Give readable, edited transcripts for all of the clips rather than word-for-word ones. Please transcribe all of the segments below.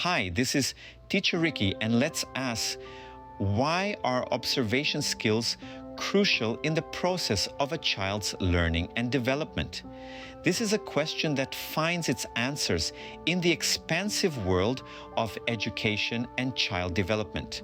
Hi, this is Teacher Ricky, and let's ask, why are observation skills crucial in the process of a child's learning and development? This is a question that finds its answers in the expansive world of education and child development.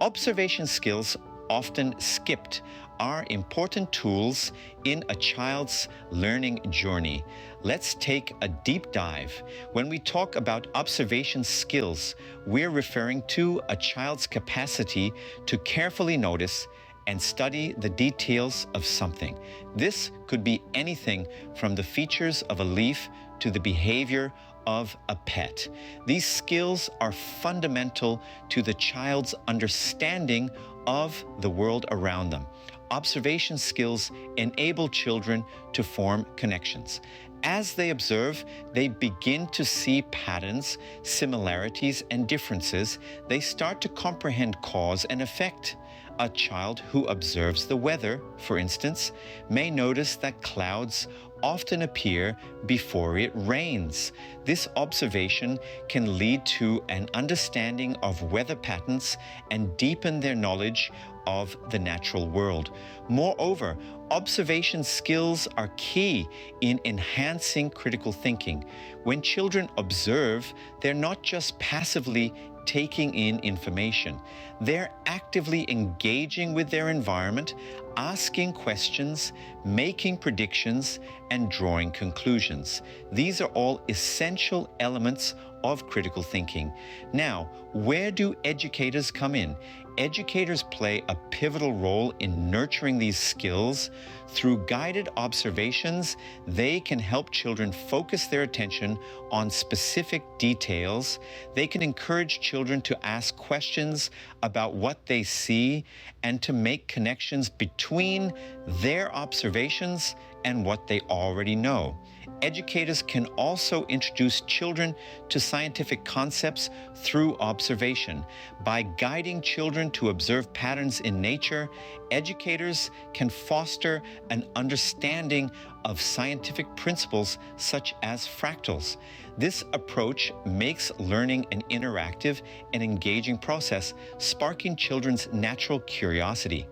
Observation skills, often skipped, are important tools in a child's learning journey. Let's take a deep dive. When we talk about observation skills, we're referring to a child's capacity to carefully notice and study the details of something. This could be anything from the features of a leaf to the behavior of a pet. These skills are fundamental to the child's understanding of the world around them. Observation skills enable children to form connections. As they observe, they begin to see patterns, similarities, and differences. They start to comprehend cause and effect. A child who observes the weather, for instance, may notice that clouds often appear before it rains. This observation can lead to an understanding of weather patterns and deepen their knowledge of the natural world. Moreover, observation skills are key in enhancing critical thinking. When children observe, they're not just passively taking in information. They're actively engaging with their environment, asking questions, making predictions, and drawing conclusions. These are all essential elements of critical thinking. Now, where do educators come in? Educators play a pivotal role in nurturing these skills. Through guided observations, they can help children focus their attention on specific details. They can encourage children to ask questions about what they see and to make connections between their observations and what they already know. Educators can also introduce children to scientific concepts through observation. By guiding children to observe patterns in nature, educators can foster an understanding of scientific principles such as fractals. This approach makes learning an interactive and engaging process, sparking children's natural curiosity.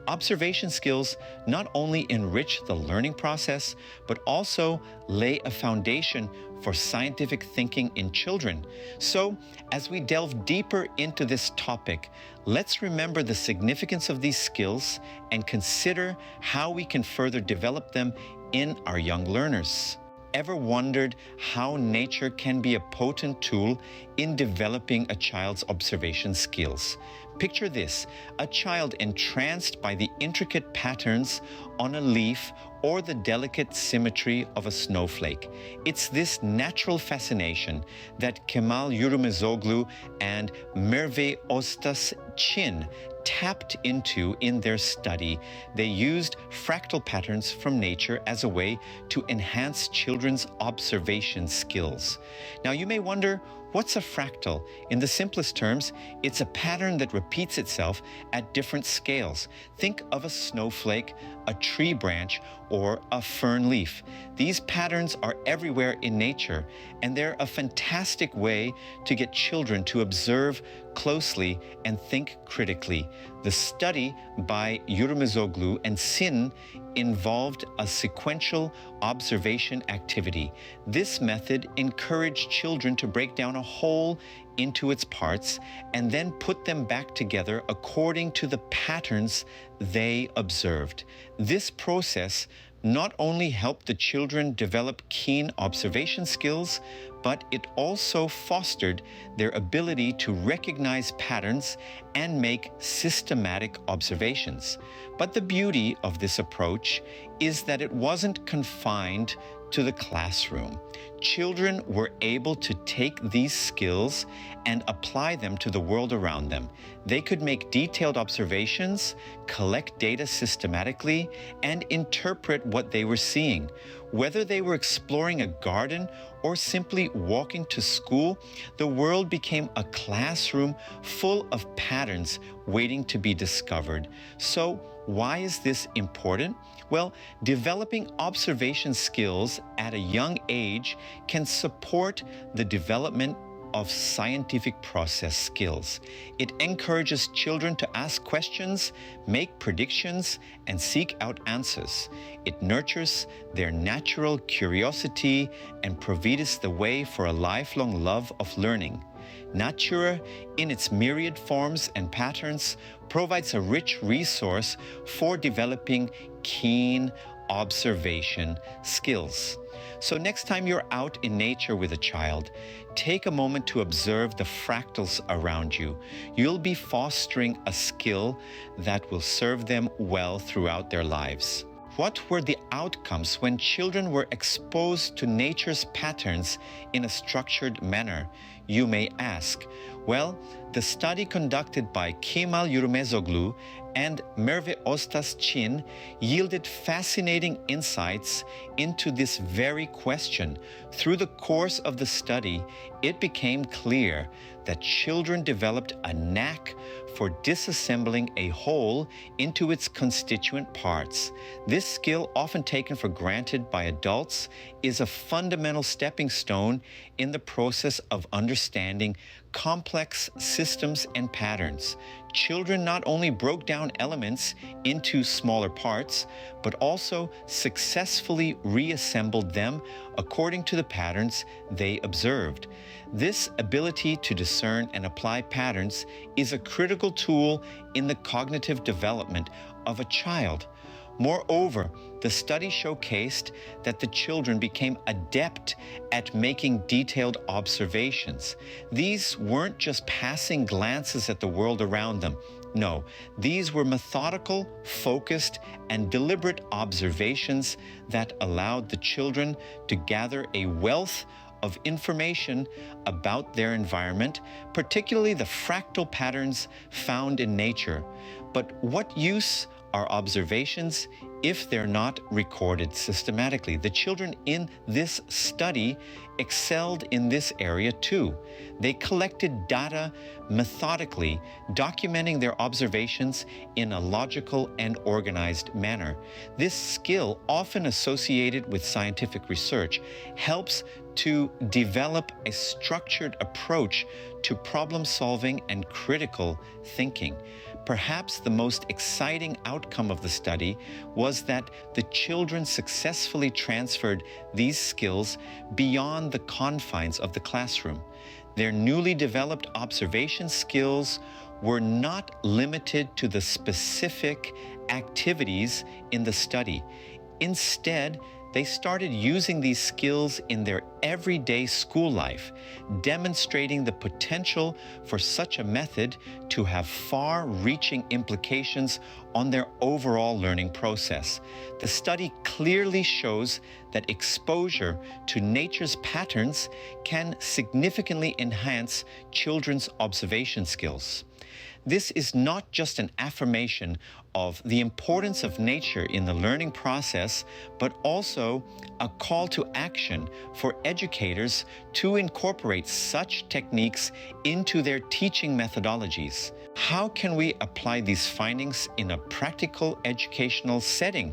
Observation skills not only enrich the learning process, but also lay a foundation for scientific thinking in children. So, as we delve deeper into this topic, let's remember the significance of these skills and consider how we can further develop them in our young learners. Ever wondered how nature can be a potent tool in developing a child's observation skills? Picture this: a child entranced by the intricate patterns on a leaf or the delicate symmetry of a snowflake. It's this natural fascination that Kemal Yurumezoglu and Merve Oztas tapped into in their study. They used fractal patterns from nature as a way to enhance children's observation skills. Now, you may wonder, what's a fractal? In the simplest terms, it's a pattern that repeats itself at different scales. Think of a snowflake, a tree branch, or a fern leaf. These patterns are everywhere in nature, and they're a fantastic way to get children to observe closely and think critically. The study by Yurumezoglu and Sin involved a sequential observation activity. This method encouraged children to break down a whole into its parts and then put them back together according to the patterns they observed. This process not only helped the children develop keen observation skills, but it also fostered their ability to recognize patterns and make systematic observations. But the beauty of this approach is that it wasn't confined to the classroom. Children were able to take these skills and apply them to the world around them. They could make detailed observations, collect data systematically, and interpret what they were seeing. Whether they were exploring a garden or simply walking to school, the world became a classroom full of patterns waiting to be discovered. So, why is this important? Well, developing observation skills at a young age can support the development of scientific process skills. It encourages children to ask questions, make predictions, and seek out answers. It nurtures their natural curiosity and provides the way for a lifelong love of learning. Natura, in its myriad forms and patterns, provides a rich resource for developing keen observation skills. So next time you're out in nature with a child, take a moment to observe the fractals around you. You'll be fostering a skill that will serve them well throughout their lives. What were the outcomes when children were exposed to nature's patterns in a structured manner, you may ask? Well, the study conducted by Kemal Yurumezoglu and Merve Oztas yielded fascinating insights into this very question. Through the course of the study, it became clear that children developed a knack for disassembling a whole into its constituent parts. This skill, often taken for granted by adults, is a fundamental stepping stone in the process of understanding complex systems and patterns. Children not only broke down elements into smaller parts, but also successfully reassembled them according to the patterns they observed. This ability to discern and apply patterns is a critical tool in the cognitive development of a child. Moreover, the study showcased that the children became adept at making detailed observations. These weren't just passing glances at the world around them. No, these were methodical, focused, and deliberate observations that allowed the children to gather a wealth of information about their environment, particularly the fractal patterns found in nature. But what use are observations if they're not recorded systematically? The children in this study excelled in this area too. They collected data methodically, documenting their observations in a logical and organized manner. This skill, often associated with scientific research, helps to develop a structured approach to problem solving and critical thinking. Perhaps the most exciting outcome of the study was that the children successfully transferred these skills beyond the confines of the classroom. Their newly developed observation skills were not limited to the specific activities in the study. Instead, they started using these skills in their everyday school life, demonstrating the potential for such a method to have far-reaching implications on their overall learning process. The study clearly shows that exposure to nature's patterns can significantly enhance children's observation skills. This is not just an affirmation of the importance of nature in the learning process, but also a call to action for educators to incorporate such techniques into their teaching methodologies. How can we apply these findings in a practical educational setting?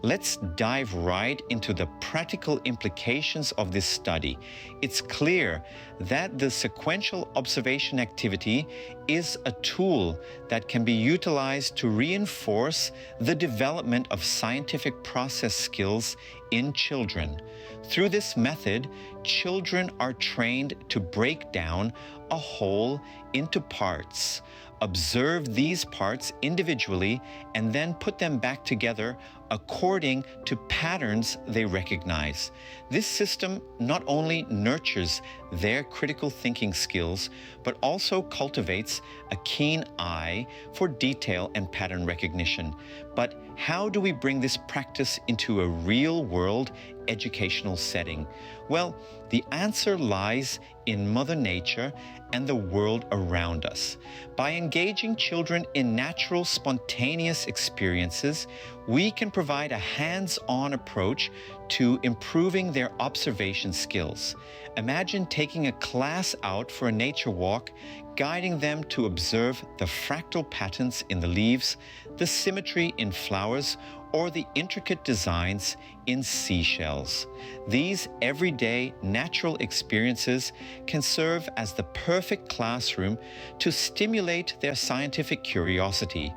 Let's dive right into the practical implications of this study. It's clear that the sequential observation activity is a tool that can be utilized to reinforce the development of scientific process skills in children. Through this method, children are trained to break down a whole into parts, observe these parts individually, and then put them back together according to patterns they recognize. This system not only nurtures their critical thinking skills, but also cultivates a keen eye for detail and pattern recognition. But how do we bring this practice into a real-world educational setting? Well, the answer lies in Mother Nature and the world around us. By engaging children in natural, spontaneous experiences, we can provide a hands-on approach to improving their observation skills. Imagine taking a class out for a nature walk, guiding them to observe the fractal patterns in the leaves, the symmetry in flowers, or the intricate designs in seashells. These everyday natural experiences can serve as the perfect classroom to stimulate their scientific curiosity.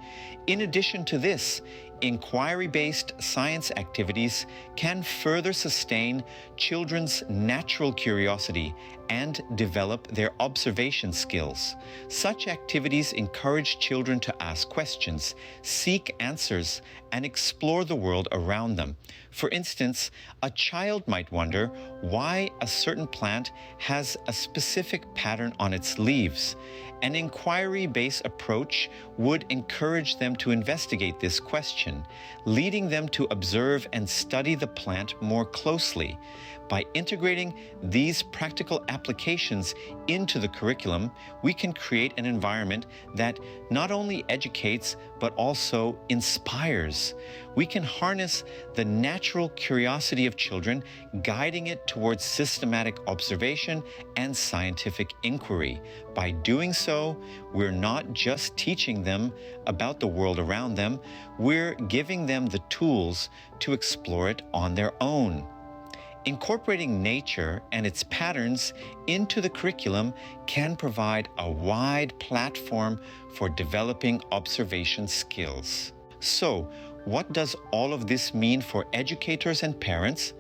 In addition to this, inquiry-based science activities can further sustain children's natural curiosity and develop their observation skills. Such activities encourage children to ask questions, seek answers, and explore the world around them. For instance, a child might wonder why a certain plant has a specific pattern on its leaves. An inquiry-based approach would encourage them to investigate this question, leading them to observe and study the plant more closely. By integrating these practical applications into the curriculum, we can create an environment that not only educates but also inspires. We can harness the natural curiosity of children, guiding it towards systematic observation and scientific inquiry. By doing so, we're not just teaching them about the world around them, we're giving them the tools to explore it on their own. Incorporating nature and its patterns into the curriculum can provide a wide platform for developing observation skills. So, what does all of this mean for educators and parents?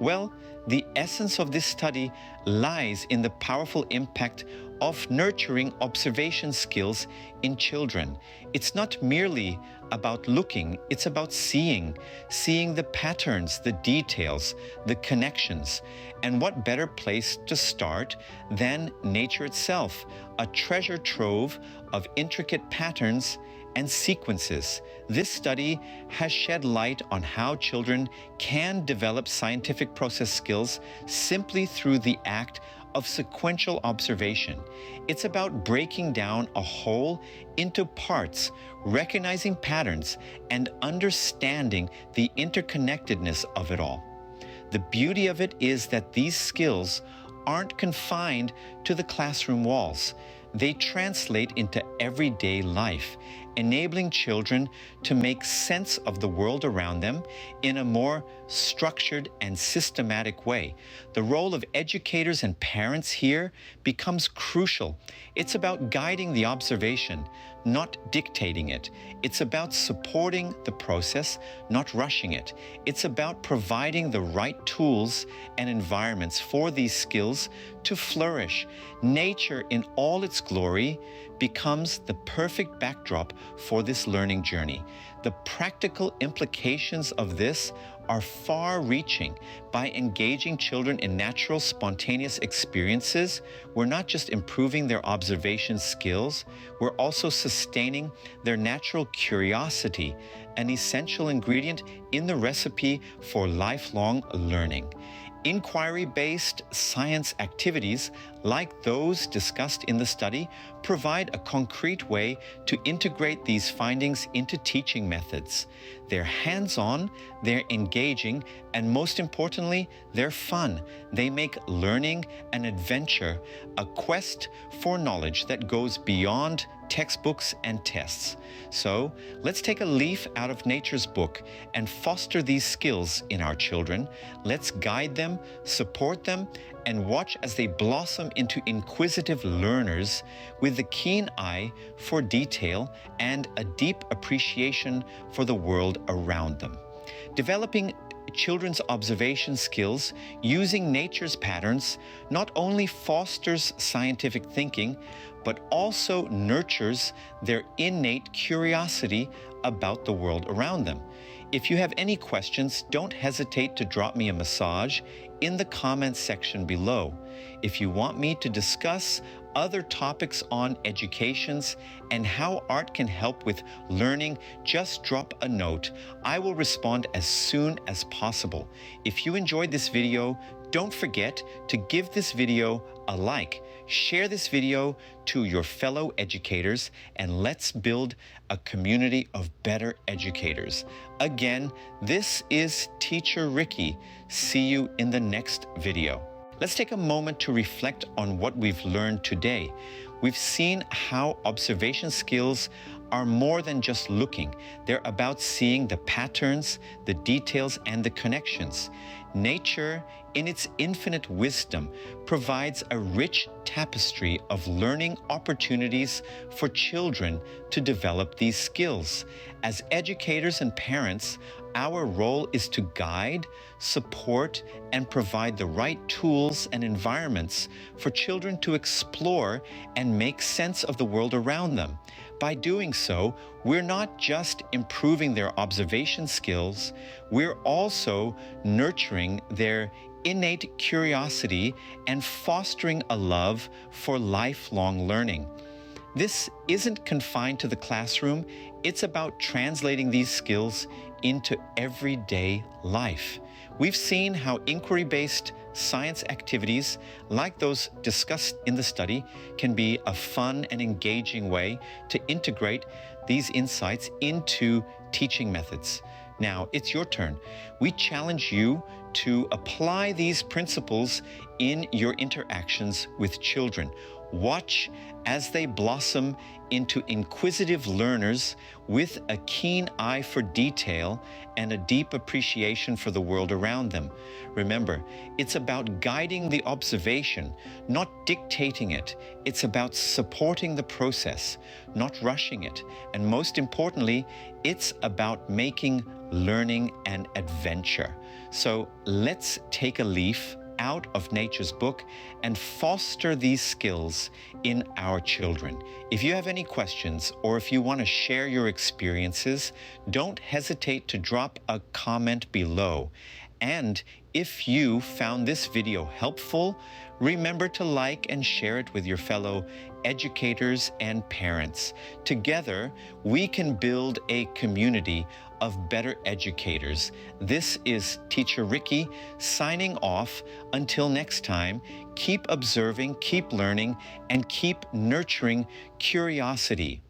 Well, the essence of this study lies in the powerful impact of nurturing observation skills in children. It's not merely about looking, it's about seeing the patterns, the details, the connections. And what better place to start than nature itself, a treasure trove of intricate patterns and sequences. This study has shed light on how children can develop scientific process skills simply through the act of sequential observation. It's about breaking down a whole into parts, recognizing patterns, and understanding the interconnectedness of it all. The beauty of it is that these skills aren't confined to the classroom walls. They translate into everyday life, enabling children to make sense of the world around them in a more structured and systematic way. The role of educators and parents here becomes crucial. It's about guiding the observation, not dictating it. It's about supporting the process, not rushing it. It's about providing the right tools and environments for these skills to flourish. Nature in all its glory becomes the perfect backdrop for this learning journey. The practical implications of this are far-reaching. By engaging children in natural, spontaneous experiences, we're not just improving their observation skills, we're also sustaining their natural curiosity, an essential ingredient in the recipe for lifelong learning. Inquiry-based science activities, like those discussed in the study, provide a concrete way to integrate these findings into teaching methods. They're hands-on, they're engaging, and most importantly, they're fun. They make learning an adventure, a quest for knowledge that goes beyond textbooks and tests. So let's take a leaf out of nature's book and foster these skills in our children. Let's guide them, support them, and watch as they blossom into inquisitive learners with a keen eye for detail and a deep appreciation for the world around them. Developing children's observation skills using nature's patterns not only fosters scientific thinking, but also nurtures their innate curiosity about the world around them. If you have any questions, don't hesitate to drop me a message in the comments section below. If you want me to discuss other topics on educations and how art can help with learning, just drop a note. I will respond as soon as possible. If you enjoyed this video, don't forget to give this video a like. Share this video to your fellow educators, and let's build a community of better educators. Again, this is Teacher Ricky. See you in the next video. Let's take a moment to reflect on what we've learned today. We've seen how observation skills are more than just looking. They're about seeing the patterns, the details, and the connections. Nature, in its infinite wisdom, provides a rich tapestry of learning opportunities for children to develop these skills. As educators and parents, our role is to guide, support, and provide the right tools and environments for children to explore and make sense of the world around them. By doing so, we're not just improving their observation skills, we're also nurturing their innate curiosity and fostering a love for lifelong learning. This isn't confined to the classroom, it's about translating these skills into everyday life. We've seen how inquiry-based science activities, like those discussed in the study, can be a fun and engaging way to integrate these insights into teaching methods. Now, it's your turn. We challenge you to apply these principles in your interactions with children. Watch as they blossom into inquisitive learners with a keen eye for detail and a deep appreciation for the world around them. Remember, it's about guiding the observation, not dictating it. It's about supporting the process, not rushing it. And most importantly, it's about making learning an adventure. So let's take a leaf out of nature's book and foster these skills in our children. If you have any questions or if you want to share your experiences, don't hesitate to drop a comment below. And if you found this video helpful, remember to like and share it with your fellow educators and parents. Together, we can build a community of better educators. This is Teacher Ricky signing off. Until next time, keep observing, keep learning, and keep nurturing curiosity.